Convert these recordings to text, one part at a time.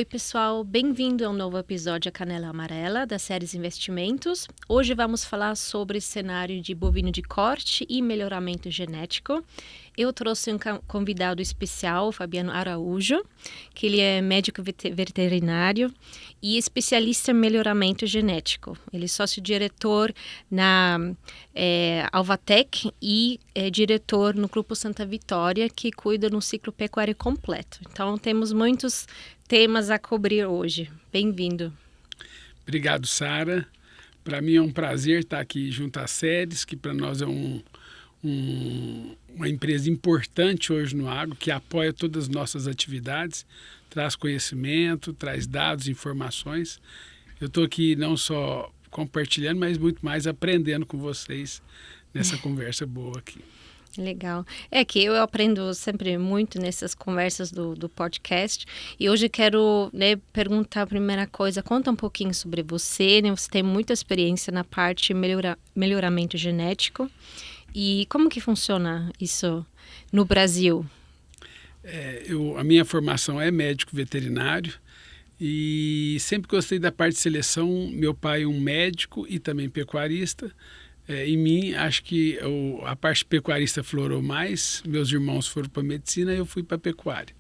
Oi, pessoal, bem-vindo a um novo episódio da Canela Amarela da Séries Investimentos. Hoje vamos falar sobre cenário de bovino de corte e melhoramento genético. Eu trouxe um convidado especial, Fabiano Araújo, que ele é médico veterinário e especialista em melhoramento genético. Ele é sócio-diretor na Alvatec e é diretor no Grupo Santa Vitória, que cuida no ciclo pecuário completo. Então, temos muitos temas a cobrir hoje. Bem-vindo. Obrigado, Sara. Para mim é um prazer estar aqui junto à Séries, que para nós é uma empresa importante hoje no agro, que apoia todas as nossas atividades, traz conhecimento, traz dados, informações. Eu estou aqui não só compartilhando, mas muito mais aprendendo com vocês nessa conversa boa aqui. Legal. É que eu aprendo sempre muito nessas conversas do podcast e hoje quero perguntar a primeira coisa, conta um pouquinho sobre você, né? Você tem muita experiência na parte melhoramento genético e como que funciona isso no Brasil? A minha formação é médico veterinário e sempre gostei da parte de seleção. Meu pai é um médico e também pecuarista. Em mim, acho que a parte pecuarista florou mais. Meus irmãos foram para a medicina e eu fui para a pecuária.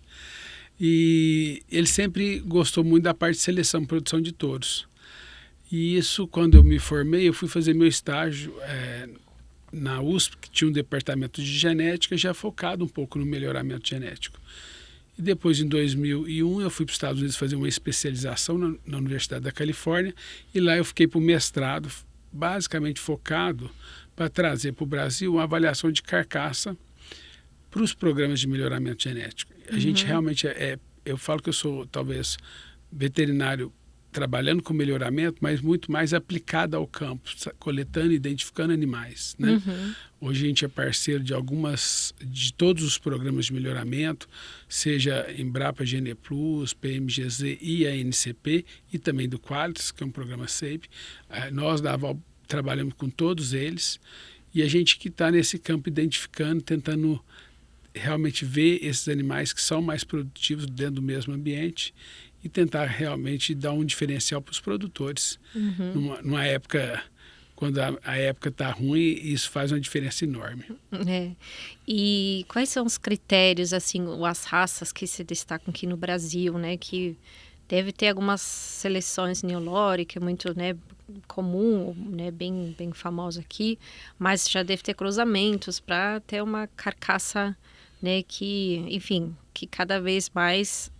E ele sempre gostou muito da parte de seleção e produção de touros. E isso, quando eu me formei, eu fui fazer meu estágio na USP, que tinha um departamento de genética, já focado um pouco no melhoramento genético. E depois, em 2001, eu fui para os Estados Unidos fazer uma especialização na Universidade da Califórnia. E lá eu fiquei para o mestrado, basicamente focado para trazer para o Brasil uma avaliação de carcaça para os programas de melhoramento genético. A gente realmente eu falo que eu sou talvez veterinário trabalhando com melhoramento, mas muito mais aplicado ao campo, coletando e identificando animais, né? Hoje a gente é parceiro de todos os programas de melhoramento, seja Embrapa Gene Plus, PMGZ e a NCP, e também do Qualis, que é um programa SAPE. Nós da Aval trabalhamos com todos eles e a gente que está nesse campo identificando, tentando realmente ver esses animais que são mais produtivos dentro do mesmo ambiente e tentar realmente dar um diferencial para os produtores. Numa época, quando a época está ruim, isso faz uma diferença enorme. E quais são os critérios, assim, as raças que se destacam aqui no Brasil, né? Que deve ter algumas seleções Nelore, que é muito, né, comum, né, bem famosa aqui, mas já deve ter cruzamentos para ter uma carcaça, né, que, enfim, que cada vez mais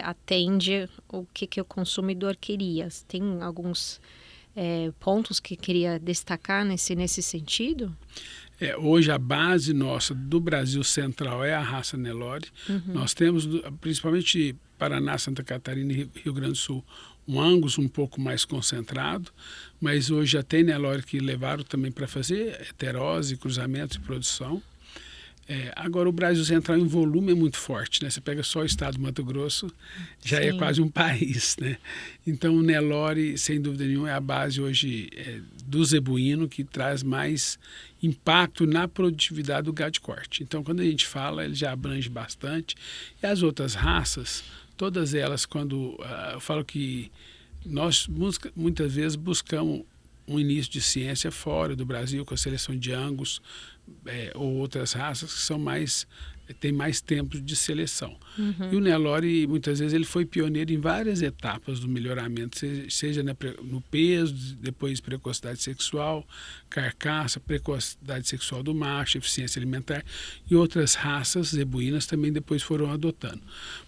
atende o que o consumidor queria. Tem alguns pontos que queria destacar nesse sentido? Hoje a base nossa do Brasil Central é a raça Nelore. Nós temos, principalmente Paraná, Santa Catarina e Rio Grande do Sul, um Angus um pouco mais concentrado, mas hoje já tem Nelore que levaram também para fazer heterose, cruzamento e produção. Agora o Brasil Central em volume é muito forte, né? Você pega só o estado do Mato Grosso, já Sim. É quase um país, né? Então o Nelore, sem dúvida nenhuma, é a base hoje do zebuíno, que traz mais impacto na produtividade do gado de corte. Então quando a gente fala, ele já abrange bastante. E as outras raças, todas elas, quando eu falo que nós muitas vezes buscamos um início de ciência fora do Brasil, com a seleção de Angus, ou outras raças que tem mais tempo de seleção. E o Nelore, muitas vezes, ele foi pioneiro em várias etapas do melhoramento, seja no peso, depois precocidade sexual, carcaça, precocidade sexual do macho, eficiência alimentar, e outras raças zebuínas também depois foram adotando.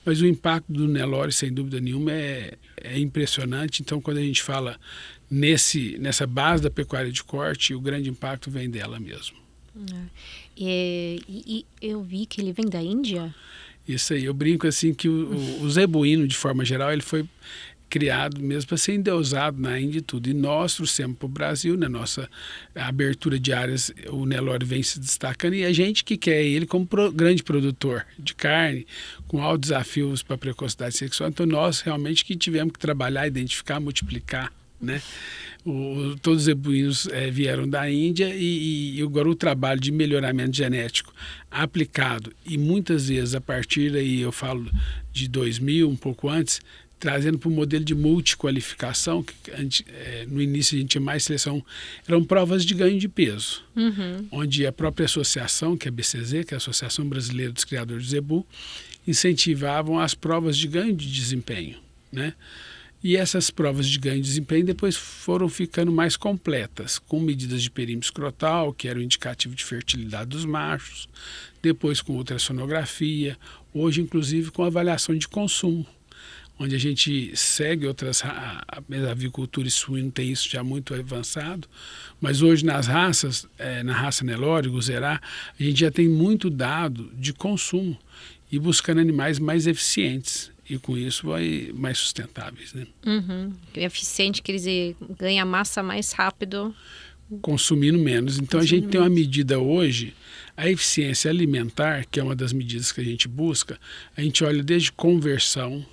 Mas o impacto do Nelore, sem dúvida nenhuma, é impressionante. Então, quando a gente fala nessa base da pecuária de corte, o grande impacto vem dela mesmo. E eu vi que ele vem da Índia? Isso aí, eu brinco assim que o zebuíno, de forma geral, ele foi criado mesmo para ser endeusado na Índia e tudo. E nós trouxemos para o Brasil, na nossa abertura de áreas, o Nelore vem se destacando e a gente que quer ele como grande produtor de carne, com altos desafios para a precocidade sexual. Então nós realmente que tivemos que trabalhar, identificar, multiplicar, né? Todos os zebuínos vieram da Índia e agora o trabalho de melhoramento genético aplicado e muitas vezes a partir daí, eu falo de 2000, um pouco antes, trazendo para o modelo de multiqualificação, que no início a gente tinha mais seleção, eram provas de ganho de peso, onde a própria associação, que é a BCZ, que é a Associação Brasileira dos Criadores de Zebu, incentivavam as provas de ganho de desempenho, né? E essas provas de ganho de desempenho depois foram ficando mais completas, com medidas de perímetro escrotal, que era o indicativo de fertilidade dos machos, depois com ultrassonografia, hoje inclusive com avaliação de consumo, onde a gente segue outras, a avicultura e suíno tem isso já muito avançado, mas hoje nas raças, na raça Nelore, Guzerá, a gente já tem muito dado de consumo e buscando animais mais eficientes e com isso vai mais sustentáveis, né? Eficiente, quer dizer, ganha massa mais rápido. Consumindo menos. Então a gente tem uma medida hoje, a eficiência alimentar, que é uma das medidas que a gente busca, a gente olha desde conversão,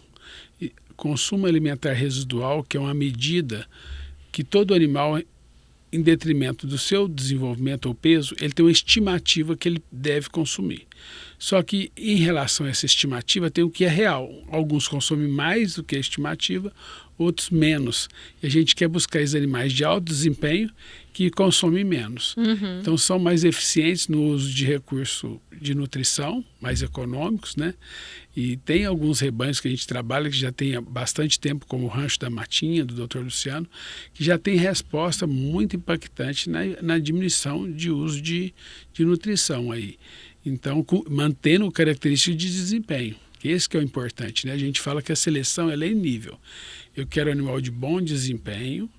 consumo alimentar residual, que é uma medida que todo animal, em detrimento do seu desenvolvimento ou peso, ele tem uma estimativa que ele deve consumir. Só que em relação a essa estimativa tem o que é real. Alguns consomem mais do que a estimativa, outros menos. E a gente quer buscar esses animais de alto desempenho que consomem menos. Então são mais eficientes no uso de recurso de nutrição, mais econômicos, né? E tem alguns rebanhos que a gente trabalha que já tem há bastante tempo, como o Rancho da Matinha, do Dr. Luciano, que já tem resposta muito impactante na diminuição de uso de nutrição aí. Então, mantendo características de desempenho. Esse que é o importante, né? A gente fala que a seleção ela é em nível. Eu quero um animal de bom desempenho,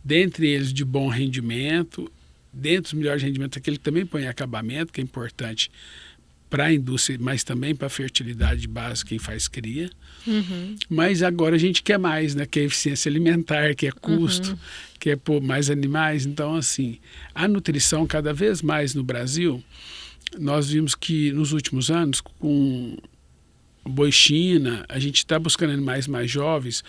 dentre eles de bom rendimento, dentre os melhores rendimentos, aquele que também põe acabamento, que é importante para a indústria, mas também para a fertilidade básica, quem faz cria. Mas agora a gente quer mais, né? Que é eficiência alimentar, que é custo, que é pôr mais animais. Então, assim, a nutrição cada vez mais no Brasil, nós vimos que nos últimos anos, com boi China, a gente está buscando animais mais jovens,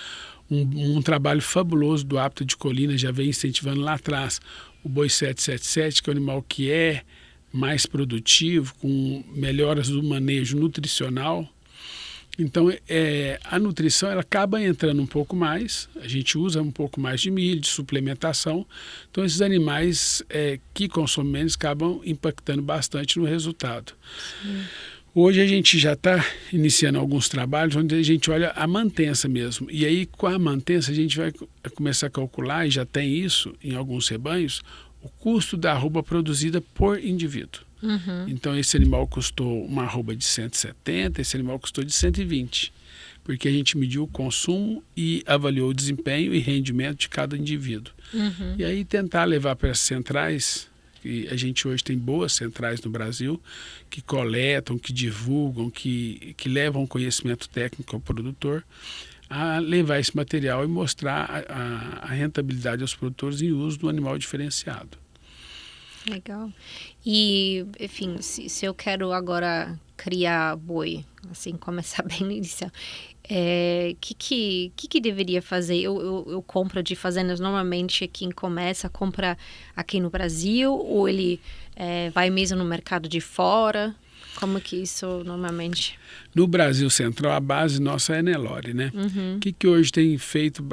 um trabalho fabuloso do Apta de Colina já vem incentivando lá atrás o boi 777, que é um animal que é mais produtivo, com melhoras do manejo nutricional. Então, a nutrição ela acaba entrando um pouco mais, a gente usa um pouco mais de milho, de suplementação. Então, esses animais que consomem menos acabam impactando bastante no resultado. Hoje a gente já está iniciando alguns trabalhos onde a gente olha a mantença mesmo. E aí, com a mantença, a gente vai começar a calcular, e já tem isso em alguns rebanhos, o custo da arroba produzida por indivíduo. Então, esse animal custou uma arroba de 170, esse animal custou de 120, porque a gente mediu o consumo e avaliou o desempenho e rendimento de cada indivíduo. E aí tentar levar para as centrais, e a gente hoje tem boas centrais no Brasil, que coletam, que divulgam, que levam conhecimento técnico ao produtor, a levar esse material e mostrar a rentabilidade aos produtores em uso do animal diferenciado. Legal. E, enfim, se eu quero agora criar boi, assim, começar bem no início, que deveria fazer? Eu compro de fazendas, normalmente quem começa, compra aqui no Brasil, ou ele vai mesmo no mercado de fora? Como que isso normalmente? No Brasil Central, a base nossa é Nelore, né? O que hoje tem feito,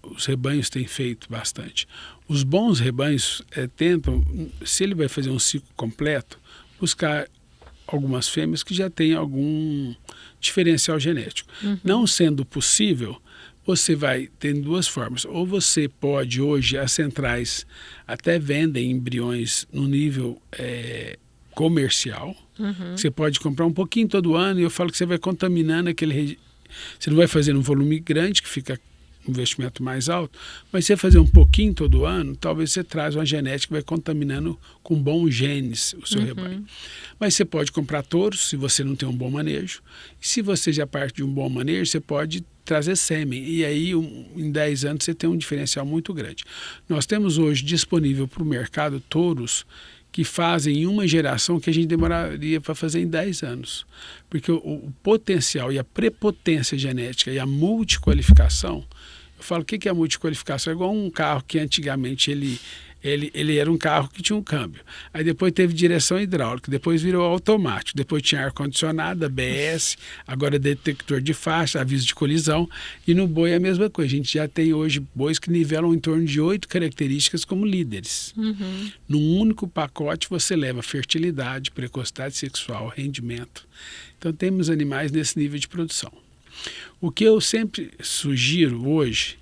os rebanhos têm feito bastante. Os bons rebanhos tentam, se ele vai fazer um ciclo completo, buscar algumas fêmeas que já têm algum diferencial genético. Não sendo possível, você vai ter duas formas. Ou você pode, hoje, as centrais até vendem embriões no nível comercial. Você pode comprar um pouquinho todo ano e eu falo que você vai contaminando aquele... Você não vai fazer um volume grande, que fica um investimento mais alto, mas você fazer um pouquinho todo ano, talvez você traz uma genética que vai contaminando com bons genes o seu rebanho. Mas você pode comprar touros, se você não tem um bom manejo. E se você já parte de um bom manejo, você pode trazer sêmen. E aí, em 10 anos, você tem um diferencial muito grande. Nós temos hoje disponível para o mercado touros que fazem em uma geração que a gente demoraria para fazer em 10 anos. Porque o potencial e a prepotência genética e a multiqualificação, eu falo, o que é a multiqualificação? É igual um carro que antigamente ele Ele era um carro que tinha um câmbio. Aí depois teve direção hidráulica, depois virou automático, depois tinha ar-condicionado, ABS, agora detector de faixa, aviso de colisão. E no boi é a mesma coisa. A gente já tem hoje bois que nivelam em torno de 8 características como líderes. Num único pacote você leva fertilidade, precocidade sexual, rendimento. Então temos animais nesse nível de produção. O que eu sempre sugiro hoje,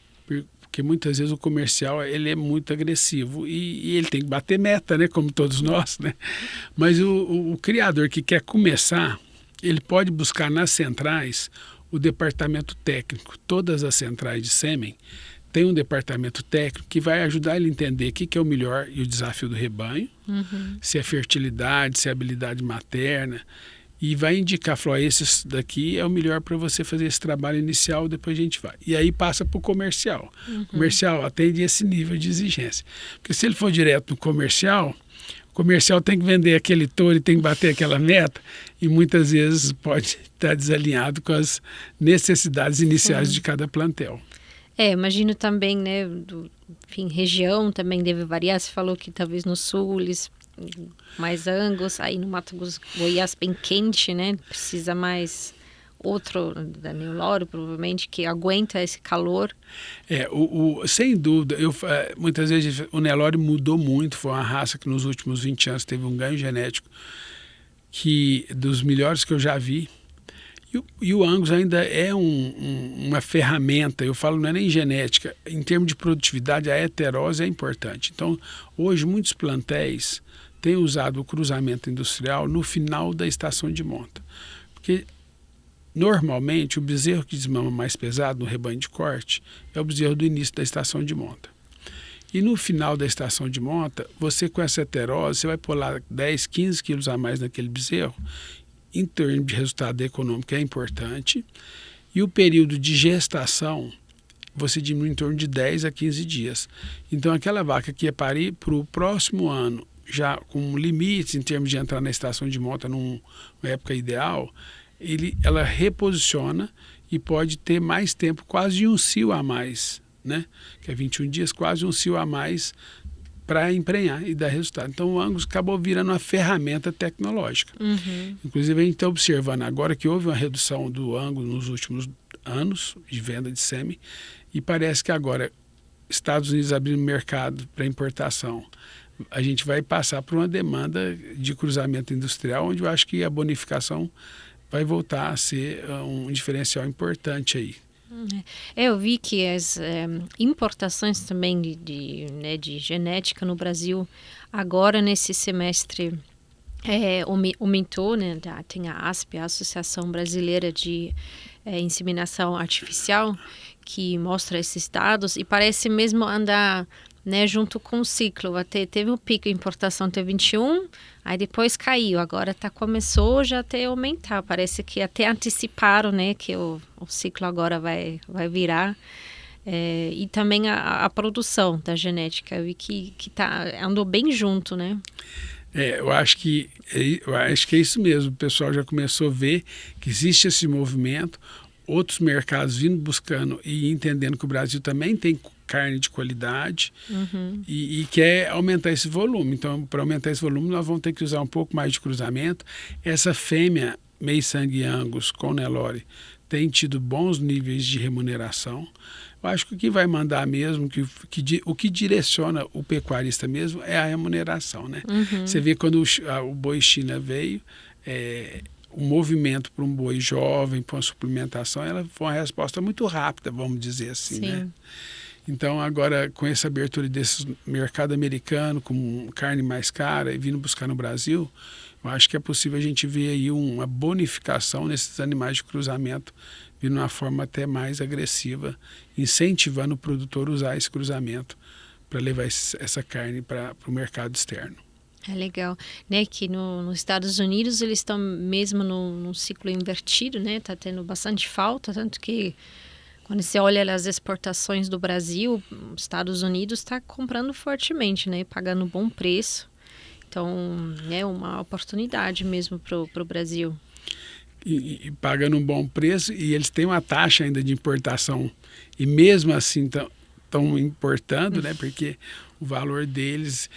porque muitas vezes o comercial ele é muito agressivo e ele tem que bater meta, né, como todos nós, né? Mas o criador que quer começar, ele pode buscar nas centrais o departamento técnico. Todas as centrais de sêmen têm um departamento técnico que vai ajudar ele a entender o que é o melhor e o desafio do rebanho, se é fertilidade, se é habilidade materna, e vai indicar, falou, esse daqui é o melhor para você fazer esse trabalho inicial, depois a gente vai. E aí passa para o comercial. O comercial atende esse nível de exigência. Porque se ele for direto no comercial, o comercial tem que vender aquele touro e tem que bater aquela meta, e muitas vezes pode estar desalinhado com as necessidades iniciais de cada plantel. Imagino também, né, enfim, região também deve variar. Você falou que talvez no sul eles mais Angus, aí no Mato Grosso, Goiás bem quente, né? Precisa mais outro da Nelore, provavelmente, que aguenta esse calor. Sem dúvida, muitas vezes o Nelore mudou muito, foi uma raça que nos últimos 20 anos teve um ganho genético dos melhores que eu já vi. E o Angus ainda é uma ferramenta, eu falo, não é nem genética, em termos de produtividade, a heterose é importante. Então, hoje, muitos plantéis têm usado o cruzamento industrial no final da estação de monta. Porque, normalmente, o bezerro que desmama mais pesado no rebanho de corte é o bezerro do início da estação de monta. E no final da estação de monta, você com essa heterose, você vai pôr lá 10, 15 quilos a mais naquele bezerro. Em termos de resultado econômico é importante, e o período de gestação você diminui em torno de 10 a 15 dias. Então aquela vaca que ia parir para o próximo ano, já com limites em termos de entrar na estação de monta numa época ideal, ela reposiciona e pode ter mais tempo, quase um cio a mais, né? Que é 21 dias, quase um cio a mais para emprenhar e dar resultado. Então o Angus acabou virando uma ferramenta tecnológica. Inclusive a gente está observando agora que houve uma redução do Angus nos últimos anos de venda de sêmen, e parece que agora Estados Unidos abrindo mercado para importação, a gente vai passar por uma demanda de cruzamento industrial, onde eu acho que a bonificação vai voltar a ser um diferencial importante aí. Eu vi que as importações também de genética no Brasil, agora nesse semestre, aumentou, né? Tem a ASP, a Associação Brasileira de Inseminação Artificial, que mostra esses dados e parece mesmo andar, né, junto com o ciclo. Teve um pico de importação até 21, aí depois caiu, agora começou já até aumentar, parece que até anteciparam, né, que o ciclo agora vai virar. E também a produção da genética, eu vi que andou bem junto, né? Eu acho que é isso mesmo, o pessoal já começou a ver que existe esse movimento, outros mercados vindo buscando e entendendo que o Brasil também tem carne de qualidade e quer aumentar esse volume. Então, para aumentar esse volume, nós vamos ter que usar um pouco mais de cruzamento. Essa fêmea meio-sangue Angus com Nelore tem tido bons níveis de remuneração. Eu acho que o que vai mandar mesmo, o que direciona o pecuarista mesmo é a remuneração, né? Você vê quando o boi China veio, o movimento para um boi jovem, para uma suplementação, ela foi uma resposta muito rápida, vamos dizer assim, né? Então, agora, com essa abertura desse mercado americano, com carne mais cara e vindo buscar no Brasil, eu acho que é possível a gente ver aí uma bonificação nesses animais de cruzamento, vindo de uma forma até mais agressiva, incentivando o produtor a usar esse cruzamento para levar essa carne para o mercado externo. É legal, né, que nos Estados Unidos eles estão mesmo num ciclo invertido, né, tá tendo bastante falta, tanto que quando você olha as exportações do Brasil, os Estados Unidos está comprando fortemente, né, pagando um bom preço, então é uma oportunidade mesmo para o Brasil. E pagando um bom preço, e eles têm uma taxa ainda de importação, e mesmo assim estão importando, né? Porque o valor deles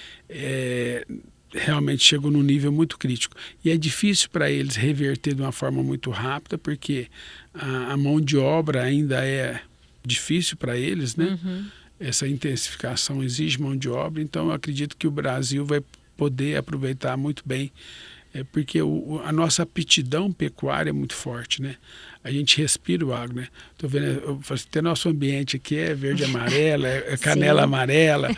realmente chegou num nível muito crítico. E é difícil para eles reverter de uma forma muito rápida, porque a mão de obra ainda é difícil para eles, né? Essa intensificação exige mão de obra, então eu acredito que o Brasil vai poder aproveitar muito bem, porque a nossa aptidão pecuária é muito forte, né? A gente respira o agro, né? Estou vendo, até nosso ambiente aqui é verde e amarelo, é canela amarela,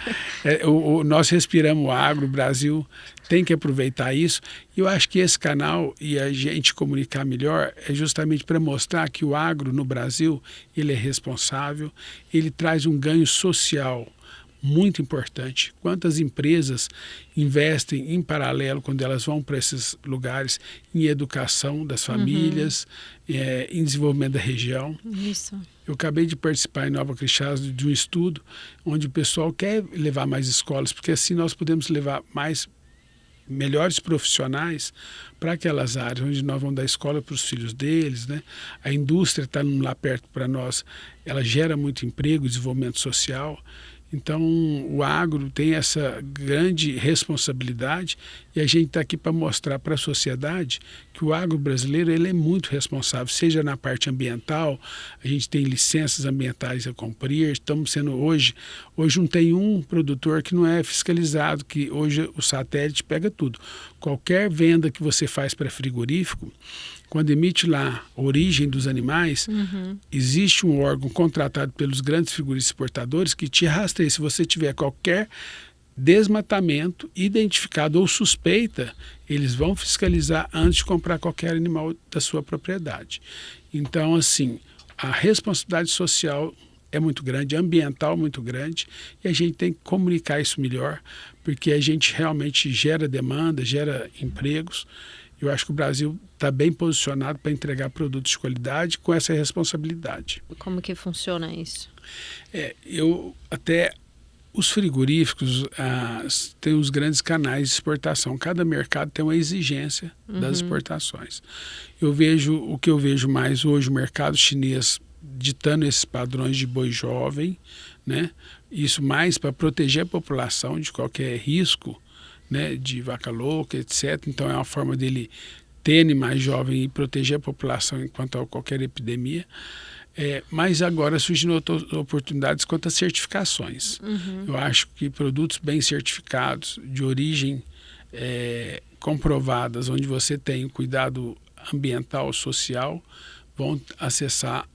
nós respiramos o agro, o Brasil tem que aproveitar isso. E eu acho que esse canal e a gente comunicar melhor é justamente para mostrar que o agro no Brasil, ele é responsável, ele traz um ganho social muito importante. Quantas empresas investem em paralelo, quando elas vão para esses lugares, em educação das famílias, em desenvolvimento da região. Isso. Eu acabei de participar em Nova Crixás de um estudo onde o pessoal quer levar mais escolas, porque assim nós podemos levar melhores profissionais para aquelas áreas onde nós vamos dar escola para os filhos deles, né? A indústria está lá perto para nós, ela gera muito emprego, desenvolvimento social. Então, o agro tem essa grande responsabilidade e a gente está aqui para mostrar para a sociedade que o agro brasileiro ele é muito responsável, seja na parte ambiental, a gente tem licenças ambientais a cumprir, estamos sendo hoje não tem um produtor que não é fiscalizado, que hoje o satélite pega tudo. Qualquer venda que você faz para frigorífico, quando emite lá a origem dos animais, existe um órgão contratado pelos grandes frigoríficos exportadores que te rastreia. Se você tiver qualquer desmatamento identificado ou suspeita, eles vão fiscalizar antes de comprar qualquer animal da sua propriedade. Então, assim, a responsabilidade social é muito grande, ambiental muito grande, e a gente tem que comunicar isso melhor, porque a gente realmente gera demanda, gera empregos. Eu acho que o Brasil está bem posicionado para entregar produtos de qualidade com essa responsabilidade. Como que funciona isso? Até os frigoríficos têm os grandes canais de exportação. Cada mercado tem uma exigência das exportações. O que eu vejo mais hoje, o mercado chinês ditando esses padrões de boi jovem, né? Isso mais para proteger a população de qualquer risco, né, de vaca louca, etc. Então é uma forma dele ter animais jovens e proteger a população enquanto a qualquer epidemia. Mas agora surgindo outras oportunidades quanto às certificações. Eu acho que produtos bem certificados, de origem comprovadas, onde você tem o cuidado ambiental, social, vão acessar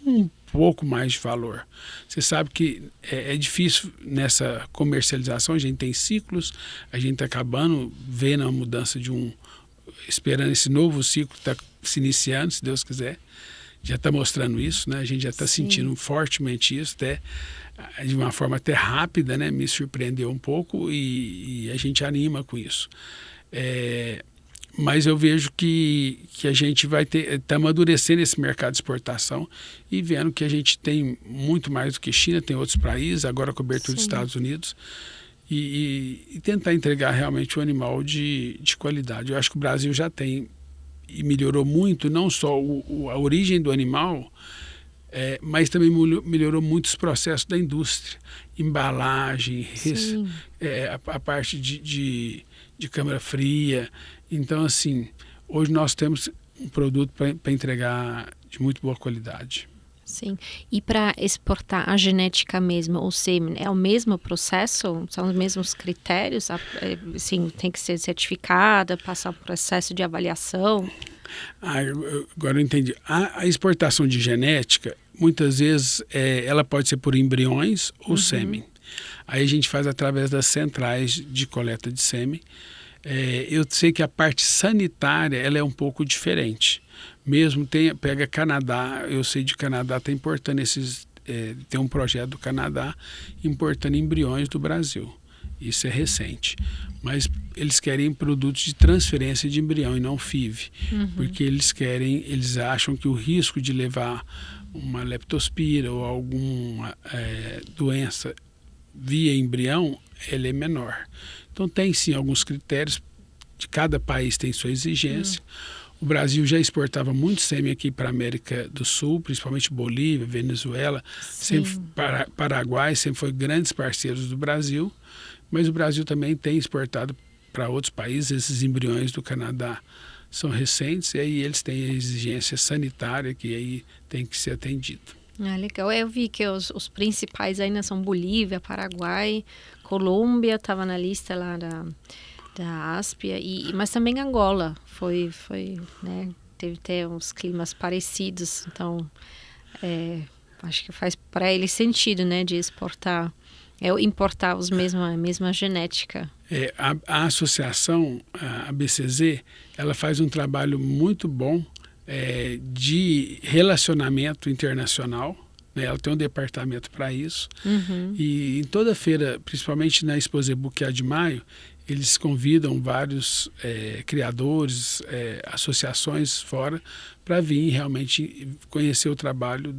um pouco mais de valor. Você sabe que é difícil nessa comercialização, a gente tem ciclos, a gente está acabando vendo a mudança esperando esse novo ciclo está se iniciando, se Deus quiser, já está mostrando isso, né? A gente já está sentindo fortemente isso, até de uma forma até rápida, né? Me surpreendeu um pouco e a gente anima com isso. Mas eu vejo que a gente está amadurecendo esse mercado de exportação e vendo que a gente tem muito mais do que China, tem outros países, agora a cobertura dos Estados Unidos, e tentar entregar realmente um animal de qualidade. Eu acho que o Brasil já tem e melhorou muito, não só a origem do animal, mas também melhorou muito os processos da indústria, embalagem, a parte de câmara fria. Então, assim, hoje nós temos um produto para entregar de muito boa qualidade. Sim. E para exportar a genética mesmo, ou sêmen, é o mesmo processo? São os mesmos critérios? Sim, tem que ser certificada, passar por processo de avaliação? Agora eu entendi. A exportação de genética, muitas vezes, ela pode ser por embriões ou sêmen. Aí a gente faz através das centrais de coleta de sêmen. Eu sei que a parte sanitária ela é um pouco diferente. Mesmo pega Canadá, eu sei de Canadá está importando tem um projeto do Canadá importando embriões do Brasil. Isso é recente. Mas eles querem produtos de transferência de embrião e não FIV. Porque eles acham que o risco de levar uma leptospira ou alguma doença via embrião, ele é menor. Então tem sim alguns critérios, de cada país tem sua exigência. O Brasil já exportava muito sêmen aqui para a América do Sul, principalmente Bolívia, Venezuela, sempre Paraguai, sempre foi grandes parceiros do Brasil, mas o Brasil também tem exportado para outros países. Esses embriões do Canadá são recentes e aí eles têm a exigência sanitária que aí tem que ser atendida. Ah, legal. Eu vi que os principais ainda são Bolívia, Paraguai, Colômbia, estava na lista lá da Aspia, mas também Angola foi, né, teve até uns climas parecidos, então acho que faz para ele sentido, né, de importar a mesma genética. A associação, a BCZ, ela faz um trabalho muito bom de relacionamento internacional, né? Ela tem um departamento para isso. E em toda feira, principalmente na Expo Zebu, que é de maio, eles convidam vários criadores, associações fora, para vir realmente conhecer o trabalho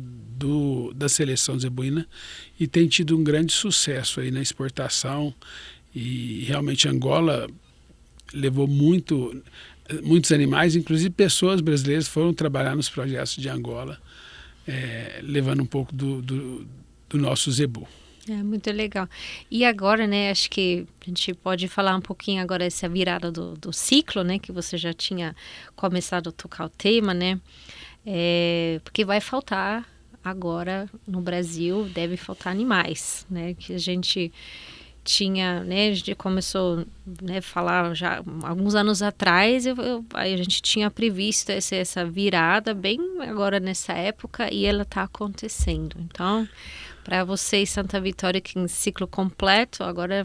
da seleção zebuína, e tem tido um grande sucesso aí na exportação. E realmente Angola levou muitos animais, inclusive pessoas brasileiras foram trabalhar nos projetos de Angola, levando um pouco do nosso zebu. Muito legal. E agora, né, acho que a gente pode falar um pouquinho agora dessa virada do ciclo, né, que você já tinha começado a tocar o tema, né, porque vai faltar agora no Brasil, deve faltar animais, né, que a gente tinha, né, a gente começou, né, a falar já alguns anos atrás, a gente tinha previsto essa virada bem agora nessa época e ela está acontecendo. Então, para vocês, Santa Vitória, que em ciclo completo, agora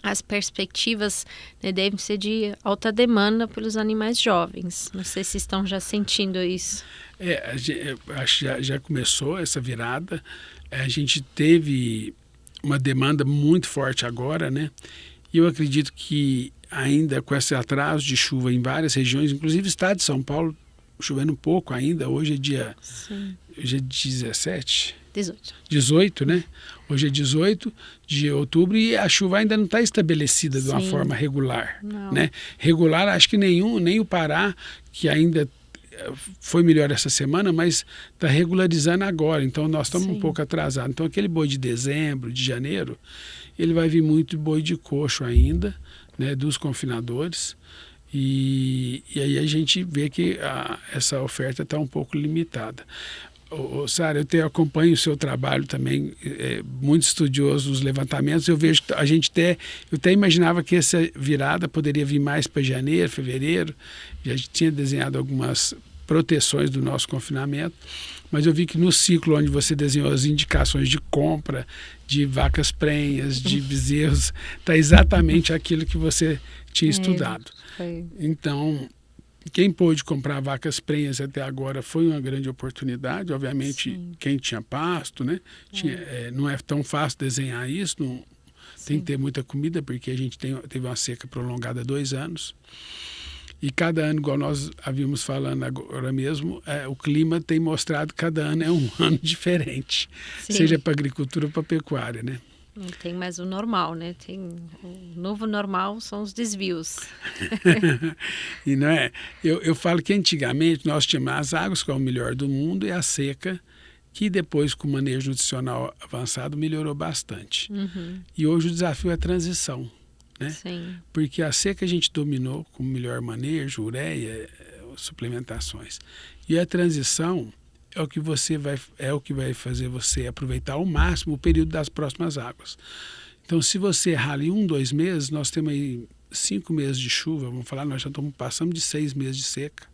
as perspectivas, né, devem ser de alta demanda pelos animais jovens. Não sei se estão já sentindo isso. Acho que já começou essa virada. A gente teve uma demanda muito forte agora, né? E eu acredito que ainda com esse atraso de chuva em várias regiões, inclusive o estado de São Paulo, chovendo um pouco ainda, hoje é dia 17? 18, né? Hoje é 18 de outubro e a chuva ainda não está estabelecida de uma forma regular, né? Regular, acho que nem o Pará, que ainda foi melhor essa semana, mas está regularizando agora, então nós estamos um pouco atrasados. Então aquele boi de dezembro, de janeiro, ele vai vir muito boi de coxo ainda, né, dos confinadores, e aí a gente vê que essa oferta está um pouco limitada. Sara, eu acompanho o seu trabalho também, muito estudioso dos levantamentos. Eu vejo que eu até imaginava que essa virada poderia vir mais para janeiro, fevereiro. Já tinha desenhado algumas proteções do nosso confinamento, mas eu vi que no ciclo onde você desenhou as indicações de compra de vacas prenhas, de bezerros, está exatamente aquilo que você tinha estudado. Então, quem pôde comprar vacas prenhas até agora foi uma grande oportunidade. Obviamente, quem tinha pasto, né? Não é tão fácil desenhar isso, tem que ter muita comida, porque a gente teve uma seca prolongada há 2 anos. E cada ano, igual nós havíamos falando agora mesmo, o clima tem mostrado que cada ano é um ano diferente, seja para agricultura ou para pecuária, né? Não tem mais o normal, né? O novo normal são os desvios. E não é? Eu falo que antigamente nós tínhamos as águas, que é o melhor do mundo, e a seca, que depois com o manejo nutricional avançado melhorou bastante. E hoje o desafio é a transição, né? Porque a seca a gente dominou com melhor manejo, ureia, suplementações. E a transição é o que vai fazer você aproveitar ao máximo o período das próximas águas. Então, se você errar ali 1, 2 meses, nós temos aí 5 meses de chuva, vamos falar, nós já passamos de 6 meses de seca.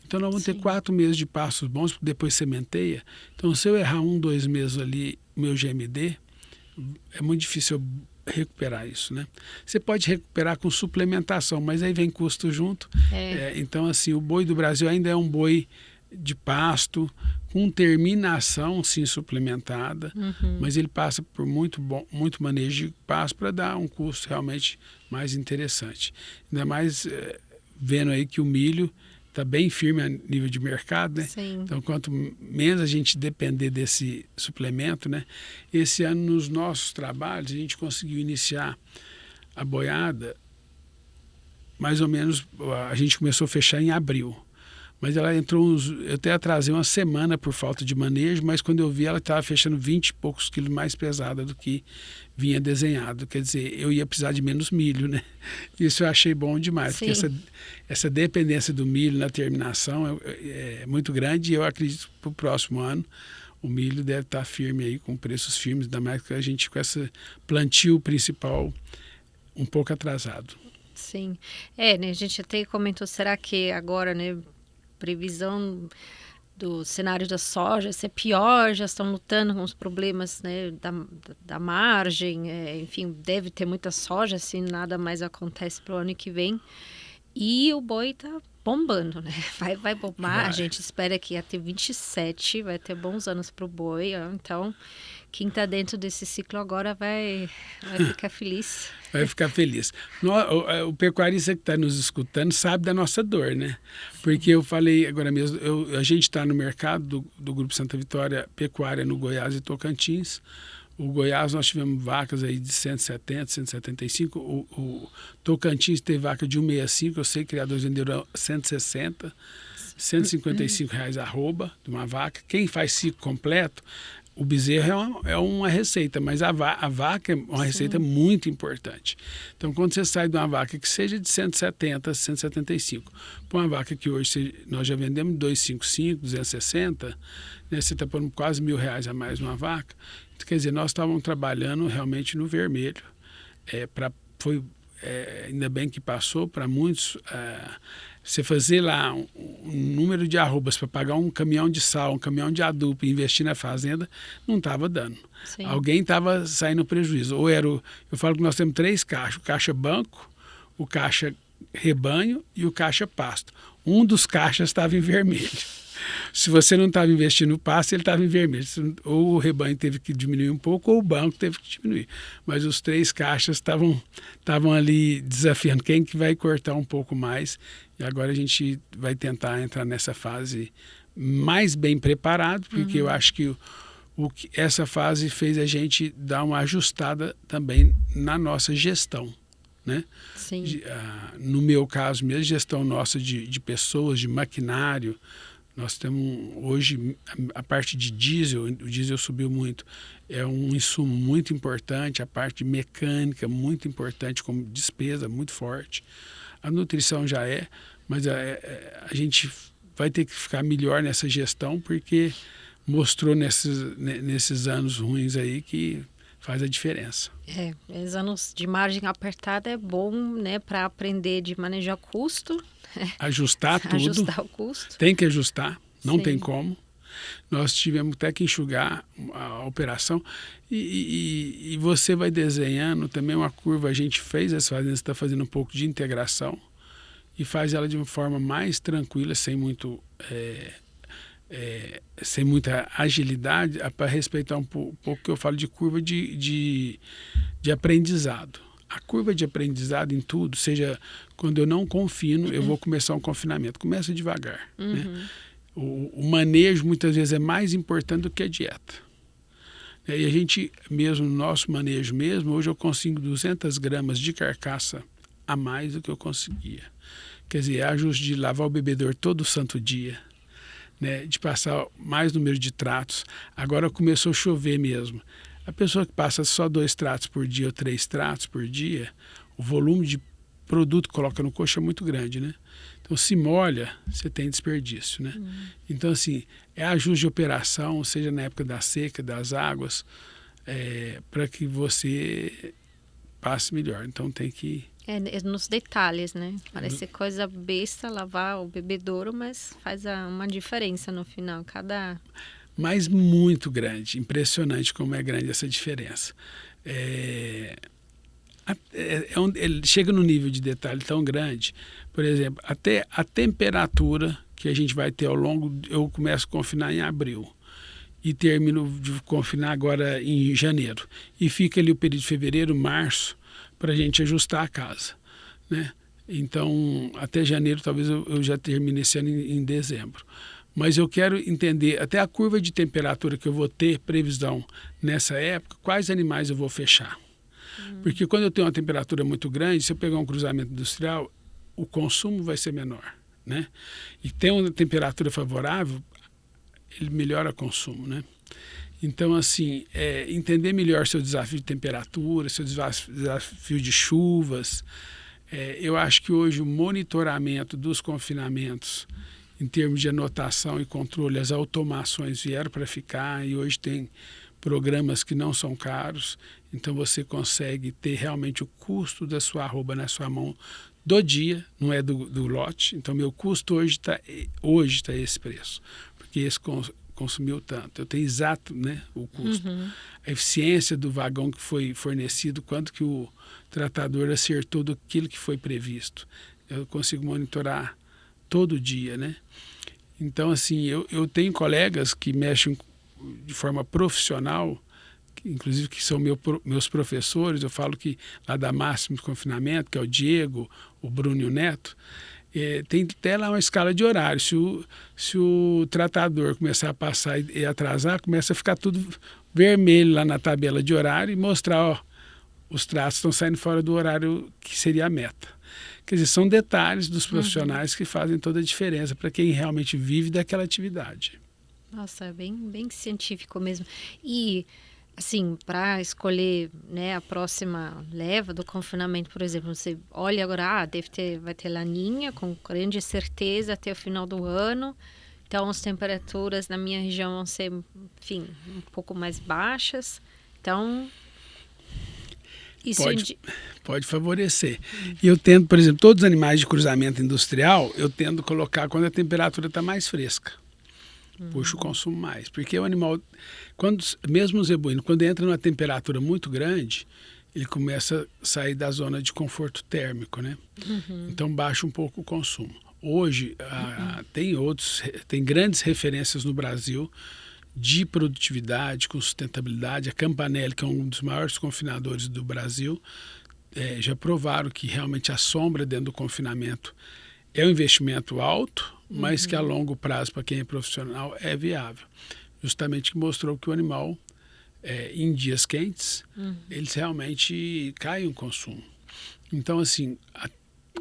Então, nós vamos ter 4 meses de pastos bons, depois sementeia. Então, se eu errar 1, 2 meses ali, meu GMD, é muito difícil eu recuperar isso, né? Você pode recuperar com suplementação, mas aí vem custo junto. Então, assim, o boi do Brasil ainda é um boi de pasto, com terminação sim suplementada, mas ele passa por muito manejo de pasto para dar um custo realmente mais interessante. Ainda mais vendo aí que o milho está bem firme a nível de mercado, né? Então, quanto menos a gente depender desse suplemento, né? Esse ano, nos nossos trabalhos, a gente conseguiu iniciar a boiada mais ou menos, a gente começou a fechar em abril. Mas ela entrou eu até atrasei uma semana por falta de manejo, mas quando eu vi ela estava fechando 20 e poucos quilos mais pesada do que vinha desenhado. Quer dizer, eu ia precisar de menos milho, né? Isso eu achei bom demais, Sim. porque essa dependência do milho na terminação é muito grande, e eu acredito que para o próximo ano o milho deve estar firme aí, com preços firmes, ainda mais que a gente com esse plantio principal um pouco atrasado. Sim. Né, a gente até comentou, será que agora, né, previsão do cenário da soja ser pior, já estão lutando com os problemas, né, da margem, enfim, deve ter muita soja, se nada mais acontece para o ano que vem. E o boi tá bombando, né? Vai bombar, a gente espera que até 27 vai ter bons anos para o boi, então quem está dentro desse ciclo agora vai ficar feliz. Vai ficar feliz. O pecuarista que está nos escutando sabe da nossa dor, né? Porque eu falei agora mesmo, a gente está no mercado do Grupo Santa Vitória Pecuária no Goiás e Tocantins. O Goiás nós tivemos vacas aí de 170, 175. O Tocantins teve vaca de 165, eu sei que criadores venderam 160, R$155 arroba de uma vaca. Quem faz ciclo completo, o bezerro é uma receita, mas a vaca é uma receita muito importante. Então, quando você sai de uma vaca que seja de 170, 175, para uma vaca que hoje nós já vendemos 255, 260, né, você está pondo quase R$1.000 a mais numa vaca. Então, quer dizer, nós estávamos trabalhando realmente no vermelho. Ainda bem que passou para muitos. Você fazer lá um número de arrobas para pagar um caminhão de sal, um caminhão de adubo e investir na fazenda, não estava dando. Sim. Alguém estava saindo prejuízo. Eu falo que nós temos 3 caixas: o caixa banco, o caixa rebanho e o caixa pasto. Um dos caixas estava em vermelho. Se você não estava investindo no pasto, ele estava em vermelho. Ou o rebanho teve que diminuir um pouco, ou o banco teve que diminuir. Mas os 3 caixas estavam ali desafiando quem que vai cortar um pouco mais. E agora a gente vai tentar entrar nessa fase mais bem preparado, porque eu acho que essa fase fez a gente dar uma ajustada também na nossa gestão, né? Sim. No meu caso mesmo, gestão nossa de pessoas, de maquinário. Nós temos hoje a parte de diesel, o diesel subiu muito, é um insumo muito importante, a parte mecânica muito importante, como despesa muito forte. A nutrição já mas a gente vai ter que ficar melhor nessa gestão, porque mostrou nesses anos ruins aí que faz a diferença. Os anos de margem apertada é bom, né, para aprender de manejar custo. Ajustar tudo. Ajustar o custo. Tem que ajustar, não Sim. tem como. Nós tivemos até que enxugar a operação e você vai desenhando também uma curva. A gente fez essa fazenda, está fazendo um pouco de integração e faz ela de uma forma mais tranquila, sem muita agilidade, para respeitar um pouco que eu falo de curva de aprendizado. A curva de aprendizado em tudo, seja quando eu não confino, eu vou começar um confinamento. Começa devagar. Né? O manejo muitas vezes é mais importante do que a dieta. E a gente, mesmo no nosso manejo mesmo, hoje eu consigo 200 gramas de carcaça a mais do que eu conseguia. Quer dizer, é ajuste de lavar o bebedouro todo santo dia, né? De passar mais número de tratos. Agora começou a chover mesmo. A pessoa que passa só 2 tratos por dia ou 3 tratos por dia, o volume de produto que coloca no coxo é muito grande, né? Então, se molha, você tem desperdício, né? Então, assim, é ajuste de operação, seja na época da seca, das águas, para que você passe melhor. Então, tem que... nos detalhes, né? Parece coisa besta lavar o bebedouro, mas faz uma diferença no final. Mas muito grande, impressionante como é grande essa diferença. Ele chega num nível de detalhe tão grande, por exemplo, até a temperatura que a gente vai ter ao longo, eu começo a confinar em abril e termino de confinar agora em janeiro. E fica ali o período de fevereiro, março, para a gente ajustar a casa, né? Então, até janeiro talvez eu já termine esse ano em dezembro. Mas eu quero entender até a curva de temperatura que eu vou ter previsão nessa época, quais animais eu vou fechar. Porque quando eu tenho uma temperatura muito grande, se eu pegar um cruzamento industrial, o consumo vai ser menor, né? E tem uma temperatura favorável, ele melhora o consumo, né? Então, assim, entender melhor seu desafio de temperatura, seu desafio de chuvas. Eu acho que hoje o monitoramento dos confinamentos, em termos de anotação e controle, as automações vieram para ficar e hoje tem programas que não são caros. Então, você consegue ter realmente o custo da sua arroba na sua mão do dia, não é do lote. Então, meu custo hoje tá esse preço, porque esse consumiu tanto. Eu tenho exato, né, o custo. A eficiência do vagão que foi fornecido, quanto que o tratador acertou daquilo que foi previsto. Eu consigo monitorar todo dia, né? Então, assim, eu tenho colegas que mexem de forma profissional, inclusive que são meus professores. Eu falo que lá da Máximo de Confinamento, que é o Diego, o Bruno e o Neto, tem até lá uma escala de horário. Se o tratador começar a passar e atrasar, começa a ficar tudo vermelho lá na tabela de horário e mostrar, ó, os tratos estão saindo fora do horário que seria a meta. Quer dizer, são detalhes dos profissionais que fazem toda a diferença para quem realmente vive daquela atividade. Nossa, é bem científico mesmo. E, assim, para escolher, né, a próxima leva do confinamento, por exemplo, você olha agora, vai ter laninha com grande certeza até o final do ano. Então, as temperaturas na minha região vão ser, enfim, um pouco mais baixas. Então, isso pode favorecer. E eu tendo, por exemplo, todos os animais de cruzamento industrial, eu tendo colocar quando a temperatura está mais fresca. Puxa o consumo mais. Porque o animal, mesmo o zebuíno, quando entra numa temperatura muito grande, ele começa a sair da zona de conforto térmico, né? Então baixa um pouco o consumo. Hoje, tem grandes referências no Brasil de produtividade, com sustentabilidade. A Campanelli, que é um dos maiores confinadores do Brasil, já provaram que realmente a sombra dentro do confinamento é um investimento alto, mas que a longo prazo, para quem é profissional, é viável. Justamente que mostrou que o animal, em dias quentes, eles realmente caem o consumo. Então, assim,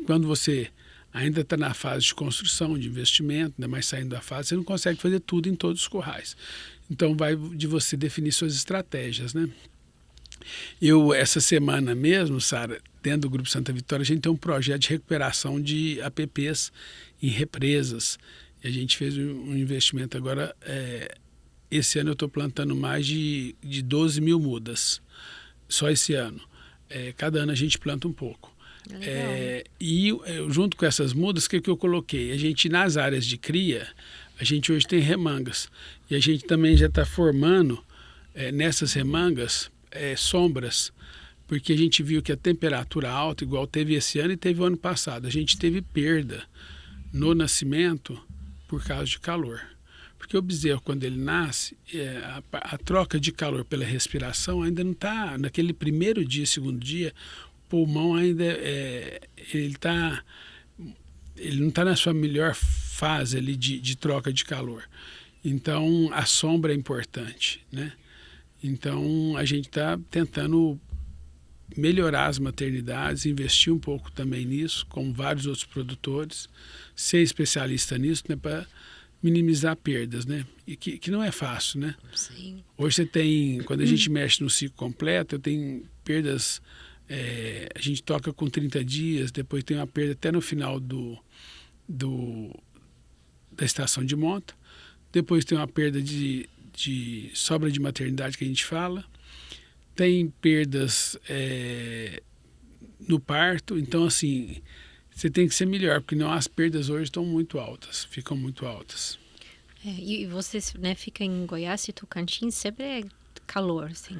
quando você ainda está na fase de construção, de investimento, ainda mais saindo da fase, você não consegue fazer tudo em todos os currais. Então, vai de você definir suas estratégias, né? Essa semana mesmo, Sara, dentro do Grupo Santa Vitória, a gente tem um projeto de recuperação de APPs em represas. E a gente fez um investimento agora. Esse ano eu estou plantando mais de 12 mil mudas, só esse ano. Cada ano a gente planta um pouco. Junto com essas mudas, o que eu coloquei? A gente, nas áreas de cria, a gente hoje tem remangas. E a gente também já está formando, nessas remangas, sombras, porque a gente viu que a temperatura alta, igual teve esse ano e teve o ano passado, a gente teve perda no nascimento por causa de calor. Porque o bezerro, quando ele nasce, a troca de calor pela respiração ainda não está, naquele primeiro dia, segundo dia, o pulmão ainda, ele não está na sua melhor fase ali de troca de calor. Então, a sombra é importante, né? Então, a gente está tentando melhorar as maternidades, investir um pouco também nisso, com vários outros produtores, ser especialista nisso, né, para minimizar perdas, né? E que não é fácil, né? Sim. Hoje você tem, quando a gente mexe no ciclo completo, eu tenho perdas, a gente toca com 30 dias, depois tem uma perda até no final da estação de monta, depois tem uma perda de sobra de maternidade que a gente fala, tem perdas no parto. Então, assim, você tem que ser melhor, porque não, as perdas hoje estão muito altas, ficam muito altas. E você, né, fica em Goiás e Tocantins, sempre é calor, assim.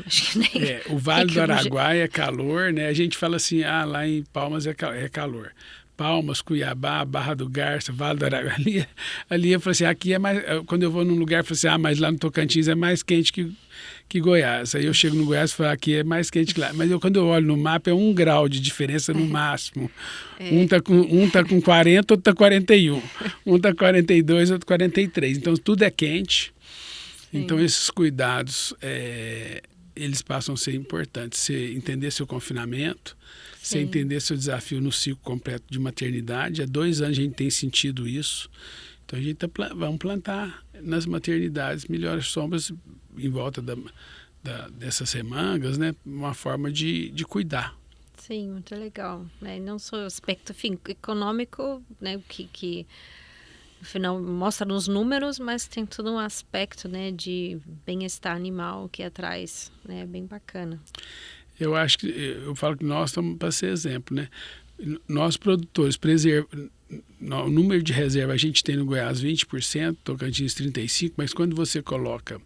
Acho que nem... O Vale do Araguaia é calor, né? A gente fala assim, lá em Palmas é calor. Palmas, Cuiabá, Barra do Garça, Vale do Araguaia. Ali eu falo assim, aqui é mais... Quando eu vou num lugar, eu falo assim, mas lá no Tocantins é mais quente que Goiás. Aí eu chego no Goiás e falo, aqui é mais quente que lá. Mas quando eu olho no mapa, é 1 grau de diferença no máximo. Um tá com 40, outro tá 41. Um tá 42, outro 43. Então tudo é quente. Sim. Então esses cuidados eles passam a ser importantes. Você entender seu confinamento, você Sim. entender seu desafio no ciclo completo de maternidade. Há 2 anos a gente tem sentido isso. Então a gente vamos plantar nas maternidades melhores sombras em volta dessas remangas, né? Uma forma de cuidar. Sim, muito legal, né? Não só o aspecto econômico, né? Que no final mostra nos números, mas tem todo um aspecto, né? De bem-estar animal que atrás, né? Bem bacana. Eu acho que eu falo que nós estamos para ser exemplo, né? Nós produtores o número de reserva a gente tem no Goiás 20%, Tocantins 35%, mas quando você coloca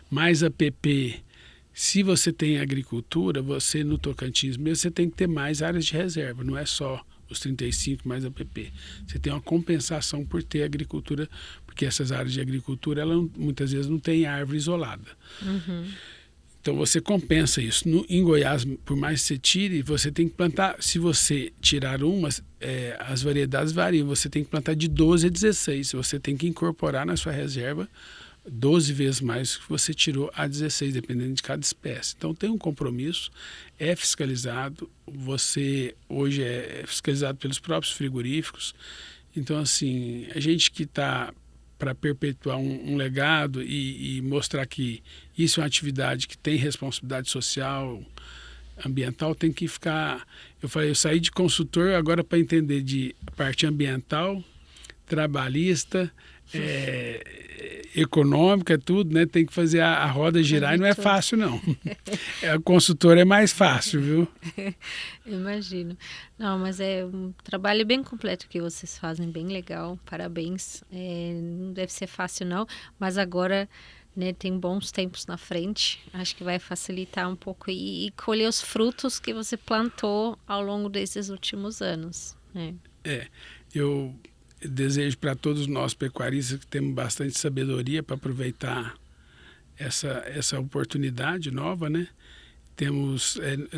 mais APP, se você tem agricultura, você no Tocantins mesmo, você tem que ter mais áreas de reserva, não é só os 35 mais APP. Você tem uma compensação por ter agricultura, porque essas áreas de agricultura, muitas vezes não tem árvore isolada. Uhum. Então você compensa isso. Em Goiás, por mais que você tire, você tem que plantar. Se você tirar as variedades variam. Você tem que plantar de 12 a 16. Você tem que incorporar na sua reserva 12 vezes mais que você tirou a 16, dependendo de cada espécie. Então tem um compromisso, é fiscalizado. Você hoje é fiscalizado pelos próprios frigoríficos. Então, assim, a gente que está para perpetuar um legado e mostrar que isso é uma atividade que tem responsabilidade social, ambiental, tem que ficar... Eu saí de consultor agora para entender de parte ambiental, trabalhista, econômica, tudo, né? Tem que fazer a roda girar e não é fácil, não. A consultora é mais fácil, viu? Imagino. Não, mas é um trabalho bem completo que vocês fazem, bem legal, parabéns. Não deve ser fácil não, mas agora, né, tem bons tempos na frente, acho que vai facilitar um pouco e colher os frutos que você plantou ao longo desses últimos anos, né? Eu desejo para todos nós pecuaristas que temos bastante sabedoria para aproveitar essa oportunidade nova, né?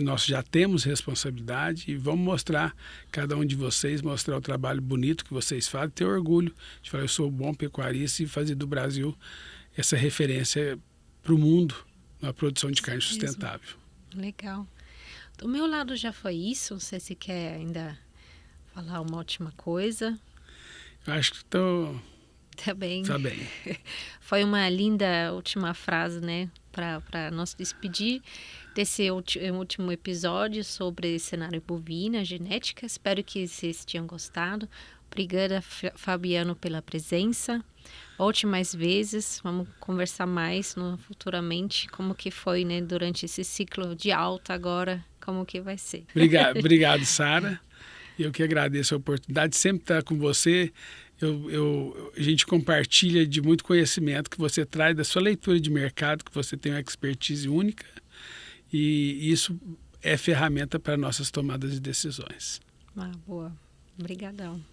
Nós já temos responsabilidade e vamos mostrar, cada um de vocês, mostrar o trabalho bonito que vocês fazem, ter orgulho de falar, eu sou um bom pecuarista e fazer do Brasil essa referência para o mundo na produção de carne sustentável. Legal. Do meu lado já foi isso, não sei se quer ainda falar uma última coisa. Eu acho que estou... Tá bem. Tá bem. Foi uma linda última frase, né? Para nos despedir desse último episódio sobre cenário bovino, genética. Espero que vocês tenham gostado. Obrigada, Fabiano, pela presença. Volte mais vezes. Vamos conversar mais futuramente. Como que foi, né? Durante esse ciclo de alta agora, como que vai ser. Obrigado, Sara. Eu que agradeço a oportunidade de sempre estar com você. A gente compartilha de muito conhecimento que você traz da sua leitura de mercado, que você tem uma expertise única, e isso é ferramenta para nossas tomadas de decisões. Boa. Obrigadão.